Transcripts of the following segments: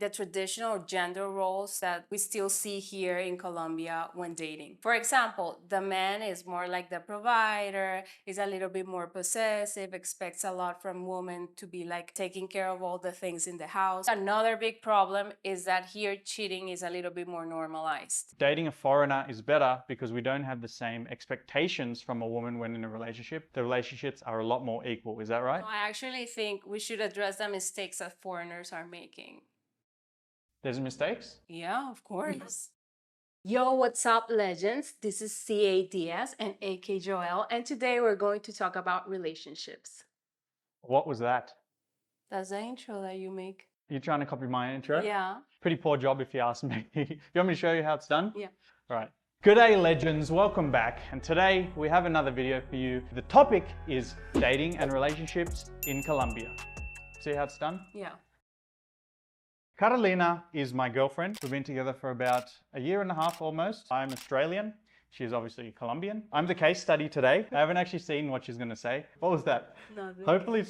the traditional gender roles that we still see here in Colombia when dating. For example, the man is more like the provider, is a little bit more possessive, expects a lot from women to be like taking care of all the things in the house. Another big problem is that here cheating is a little bit more normalized. Dating a foreigner is better because we don't have the same expectations from a woman when in a relationship. The relationships are a lot more equal. Is that right? No, I actually think we should address the mistakes that foreigners are making. There's mistakes? Yeah, of course. Yo, what's up, legends? This is CADS and AK Joel, and today we're going to talk about relationships. What was that? That's the intro that you make. You're trying to copy my intro? Yeah. Pretty poor job if you ask me. You want me to show you how it's done? Yeah. All right. Good day, legends. Welcome back. And today we have another video for you. The topic is dating and relationships in Colombia. See how it's done? Yeah. Carolina is my girlfriend. We've been together for about a year and a half almost. I'm Australian. She's obviously Colombian. I'm the case study today. I haven't actually seen what she's going to say. What was that? Nothing. Hopefully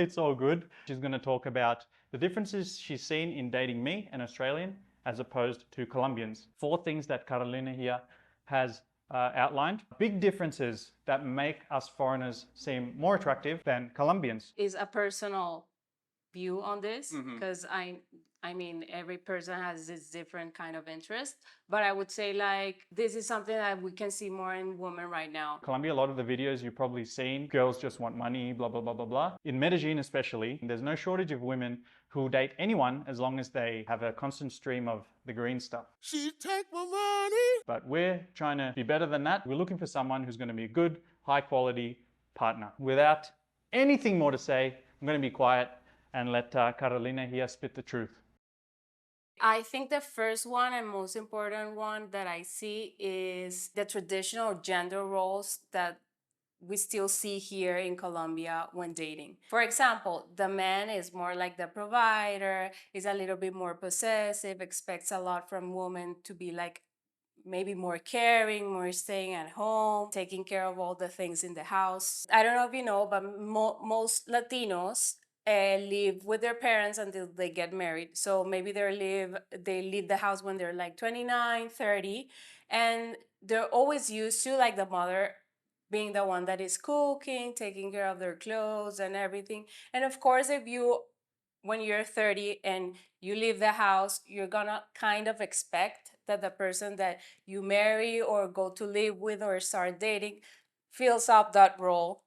it's all good. She's going to talk about the differences she's seen in dating me, an Australian, as opposed to Colombians. 4 things that Carolina here has outlined. Big differences that make us foreigners seem more attractive than Colombians. Is a personal view on this because I mean every person has this different kind of interest, but I would say like this is something that we can see more in women right now. Colombia, a lot of the videos you've probably seen, girls just want money, blah, blah, blah, blah, blah. In Medellin especially, there's no shortage of women who will date anyone as long as they have a constant stream of the green stuff. She take my money. But we're trying to be better than that. We're looking for someone who's going to be a good, high quality partner. Without anything more to say, I'm going to be quiet and let Carolina here spit the truth. I think the first one and most important one that I see is the traditional gender roles that we still see here in Colombia when dating. For example, the man is more like the provider, is a little bit more possessive, expects a lot from women to be like maybe more caring, more staying at home, taking care of all the things in the house. I don't know if you know, but most Latinos live with their parents until they get married. So maybe they leave the house when they're like 29, 30, and they're always used to like the mother being the one that is cooking, taking care of their clothes and everything. And of course, when you're 30 and you leave the house, you're gonna kind of expect that the person that you marry or go to live with or start dating fills up that role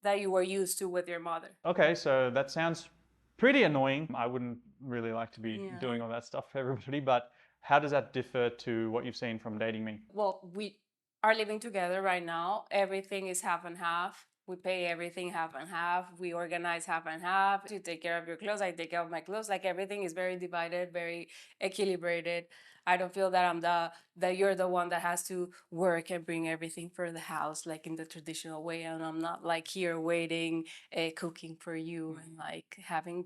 that you were used to with your mother. Okay, so that sounds pretty annoying. I wouldn't really like to be doing all that stuff for everybody, but how does that differ to what you've seen from dating me? Well, we are living together right now. Everything is half and half. We pay everything half and half. We organize half and half. You take care of your clothes, I take care of my clothes. Like everything is very divided, very equilibrated. I don't feel that that you're the one that has to work and bring everything for the house like in the traditional way, and I'm not like here waiting, cooking for you and like having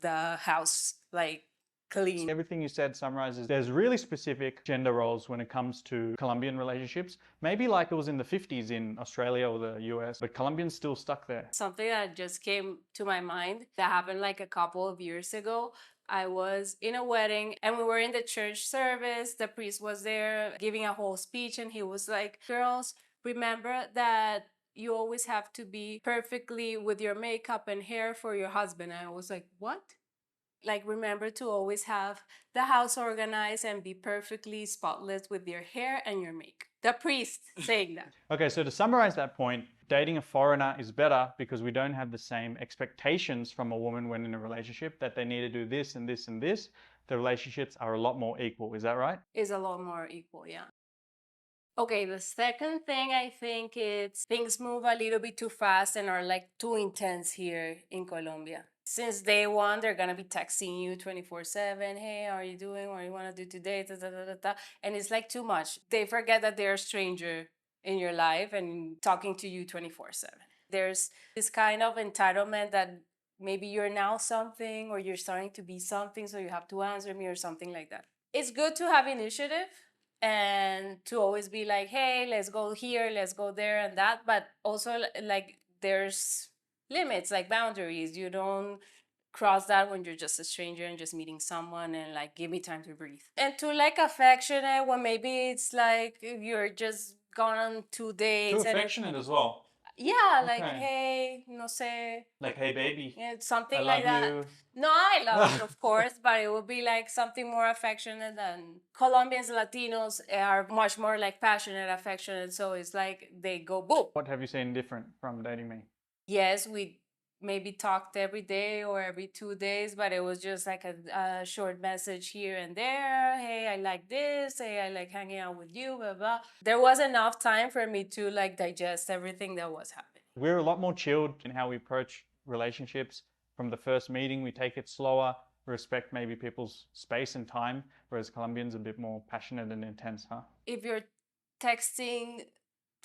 the house like clean. Everything you said summarizes there's really specific gender roles when it comes to Colombian relationships. Maybe like it was in the 50s in Australia or the US, but Colombians still stuck there. Something that just came to my mind that happened like a couple of years ago. I was in a wedding and we were in the church service. The priest was there giving a whole speech and he was like, girls, remember that you always have to be perfectly with your makeup and hair for your husband. And I was like, what? Like, remember to always have the house organized and be perfectly spotless with your hair and your makeup. The priest saying that. Okay, so to summarize that point, dating a foreigner is better because we don't have the same expectations from a woman when in a relationship that they need to do this and this and this. The relationships are a lot more equal. Is that right? Is a lot more equal, yeah. Okay, the second thing I think is things move a little bit too fast and are like too intense here in Colombia. Since day one, they're gonna be texting you 24/7. Hey, how are you doing? What do you wanna do today? Da, da, da, da, da. And it's like too much. They forget that they're a stranger in your life and talking to you 24/7. There's this kind of entitlement that maybe you're now something or you're starting to be something, so you have to answer me or something like that. It's good to have initiative and to always be like, hey, let's go here, let's go there and that, but also like there's limits, like boundaries. You don't cross that when you're just a stranger and just meeting someone and like give me time to breathe. And to like affectionate when maybe it's like you're just gone on 2 days Too and affectionate as well. yeah, like Okay. hey, no sé, Like, hey, baby, yeah, I something like love that. you. No, I love you, of course, but it would be like something more affectionate than Colombians, Latinos are much more like passionate, affectionate. So it's like they go boom. What have you seen different from dating me? Yes, we maybe talked every day or every 2 days, but it was just like a short message here and there. Hey, I like this. Hey, I like hanging out with you, blah, blah. There was enough time for me to like digest everything that was happening. We're a lot more chilled in how we approach relationships. From the first meeting, we take it slower, respect maybe people's space and time, whereas Colombians are a bit more passionate and intense, huh? If you're texting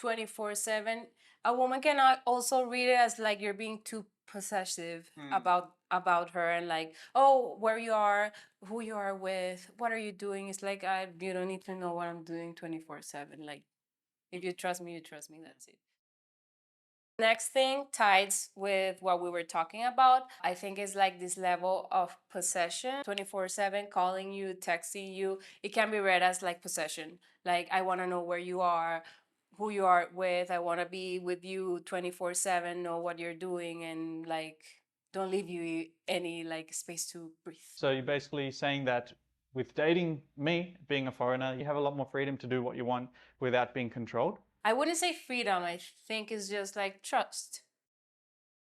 24/7, a woman cannot also read it as like you're being too possessive about her and like, oh, where you are, who you are with, what are you doing. It's like you don't need to know what I'm doing 24/7. Like if you trust me, you trust me, that's it. Next thing ties with what we were talking about, I think is like this level of possession. 24/7 calling you, texting you, it can be read as like possession. Like I want to know where you are, who you are with, I want to be with you 24/7, know what you're doing, and like don't leave you any like space to breathe. So you're basically saying that with dating me, being a foreigner, you have a lot more freedom to do what you want without being controlled. I wouldn't say freedom, I think it's just like trust.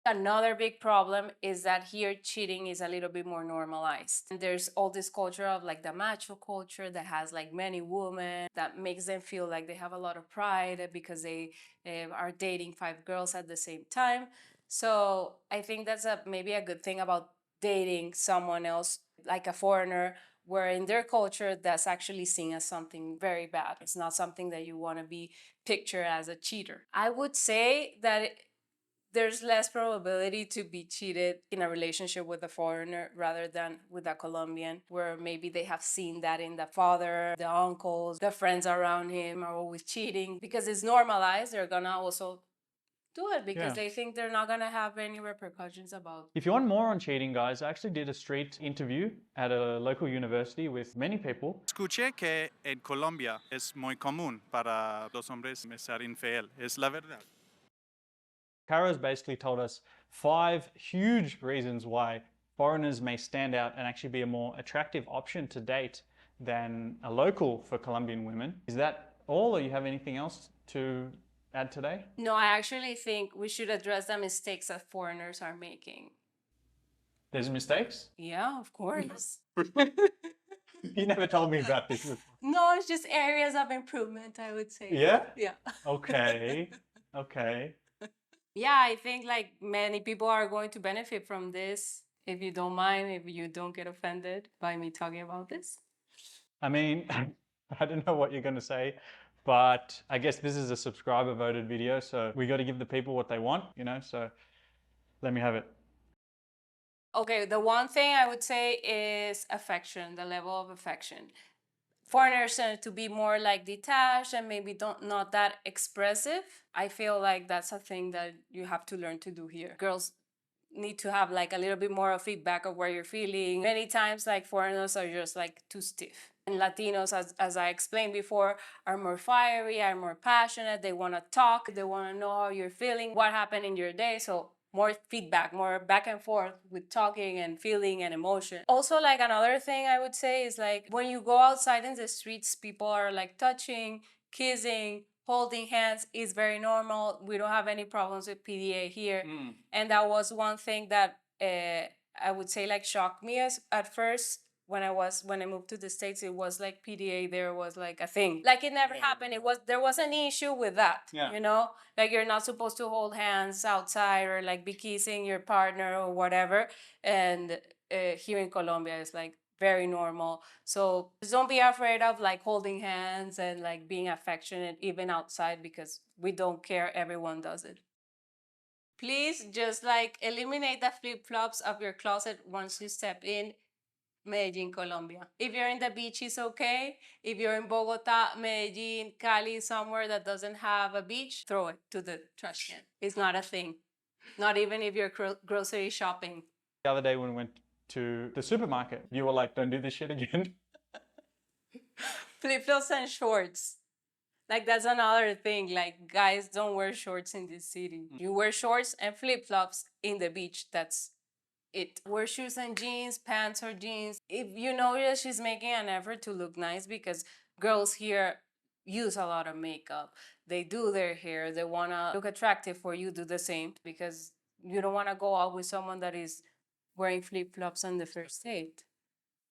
Another big problem is that here cheating is a little bit more normalized. And there's all this culture of like the macho culture that has like many women that makes them feel like they have a lot of pride because they are dating 5 girls at the same time. So I think that's maybe a good thing about dating someone else like a foreigner, where in their culture that's actually seen as something very bad. It's not something that you want to be pictured as a cheater. I would say that there's less probability to be cheated in a relationship with a foreigner rather than with a Colombian, where maybe they have seen that in the father, the uncles, the friends around him are always cheating because it's normalized. They're gonna also do it because they think they're not gonna have any repercussions about. If you want more on cheating, guys, I actually did a street interview at a local university with many people. Escuché que en Colombia es muy común para los hombres ser infiel. ¿Es la verdad? Kara's basically told us 5 huge reasons why foreigners may stand out and actually be a more attractive option to date than a local for Colombian women. Is that all, or you have anything else to add today? No, I actually think we should address the mistakes that foreigners are making. There's mistakes? Yeah, of course. You never told me about this before. No, it's just areas of improvement, I would say. Yeah? Yeah. Okay. Okay. Yeah, I think like many people are going to benefit from this. If you don't mind, if you don't get offended by me talking about this. I mean, I don't know what you're going to say, but I guess this is a subscriber voted video, so we got to give the people what they want, you know, so let me have it. Okay, the one thing I would say is affection, the level of affection. Foreigners tend to be more like detached and maybe not that expressive. I feel like that's a thing that you have to learn to do here. Girls need to have like a little bit more of feedback of where you're feeling. Many times like foreigners are just like too stiff. And Latinos, as I explained before, are more fiery, are more passionate. They want to talk, they want to know how you're feeling, what happened in your day. So more feedback, more back and forth with talking and feeling and emotion. Also, like another thing I would say is like when you go outside in the streets, people are like touching, kissing, holding hands is very normal. We don't have any problems with PDA here. And that was one thing that I would say like shocked me at first when I moved to the States. It was like PDA there was like a thing. Like it never happened. There was an issue with that. Yeah. You know? Like you're not supposed to hold hands outside or like be kissing your partner or whatever. And here in Colombia it's like very normal. So just don't be afraid of like holding hands and like being affectionate even outside because we don't care. Everyone does it. Please just like eliminate the flip-flops of your closet once you step in Medellin, Colombia. If you're in the beach, it's okay. If you're in Bogota, Medellin, Cali, somewhere that doesn't have a beach, throw it to the trash can. It's not a thing. Not even if you're grocery shopping. The other day when we went to the supermarket, you were like, don't do this shit again. Flip-flops and shorts. Like that's another thing. Like guys don't wear shorts in this city. You wear shorts and flip-flops in the beach. That's it. Wear shoes and jeans, pants or jeans. If you notice, she's making an effort to look nice because girls here use a lot of makeup. They do their hair. They want to look attractive for you. Do the same because you don't want to go out with someone that is wearing flip-flops on the first date.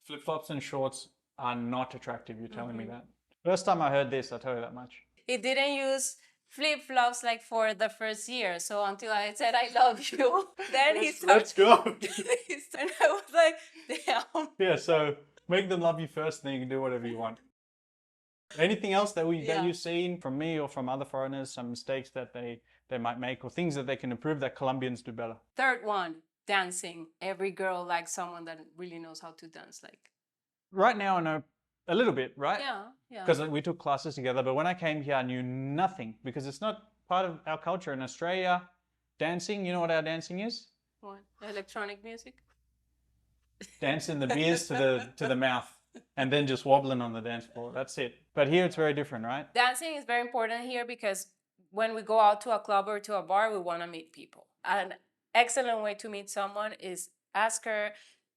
Flip-flops and shorts are not attractive. You're telling me that? First time I heard this, I'll tell you that much. He didn't use flip-flops like for the first year. So until I said I love you, then he started. Let's go. And I was like, damn. Yeah, so make them love you first, then you can do whatever you want. Anything else that you've seen from me or from other foreigners, some mistakes that they might make or things that they can improve that Colombians do better? Third one, dancing. Every girl likes someone that really knows how to dance. Like right now I know a little bit, right? yeah. Because we took classes together, but when I came here I knew nothing because it's not part of our culture in Australia. Dancing, you know what our dancing is? What? Electronic music? Dancing the beers to the mouth and then just wobbling on the dance floor. That's it. But here it's very different, right? Dancing is very important here because when we go out to a club or to a bar, we want to meet people. An excellent way to meet someone is ask her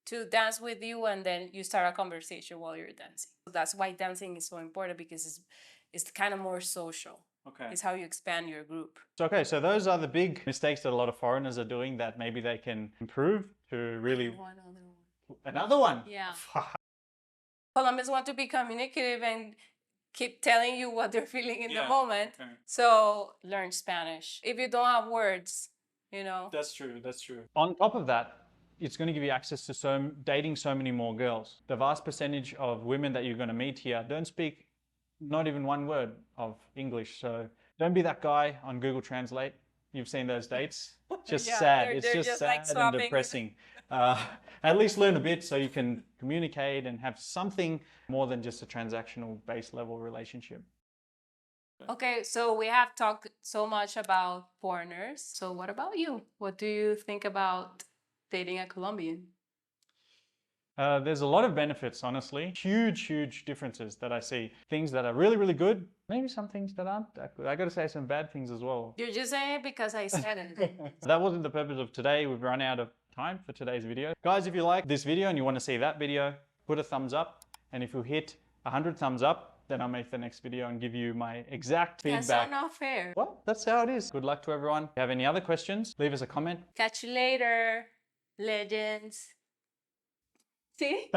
to dance with you and then you start a conversation while you're dancing. That's why dancing is so important because it's kind of more social. Okay. It's how you expand your group. Okay, so those are the big mistakes that a lot of foreigners are doing that maybe they can improve to really... One other one. Another one? Yeah. Colombians want to be communicative and keep telling you what they're feeling in the moment. Okay. So learn Spanish. If you don't have words, you know. That's true, that's true. On top of that, it's going to give you access to dating so many more girls. The vast percentage of women that you're going to meet here don't speak not even one word of English. So don't be that guy on Google Translate. You've seen those dates. Just sad. It's just sad like and depressing. At least learn a bit so you can communicate and have something more than just a transactional base level relationship. Okay, so we have talked so much about foreigners. So what about you? What do you think about dating a Colombian? There's a lot of benefits, honestly. Huge differences that I see. Things that are really, really good. Maybe some things that aren't that good. I got to say some bad things as well. You're just saying it because I said it. That wasn't the purpose of today. We've run out of time for today's video. Guys, if you like this video and you want to see that video, put a thumbs up. And if you hit 100 thumbs up, then I'll make the next video and give you my exact feedback. That's not fair. Well, that's how it is. Good luck to everyone. If you have any other questions, leave us a comment. Catch you later, legends. See?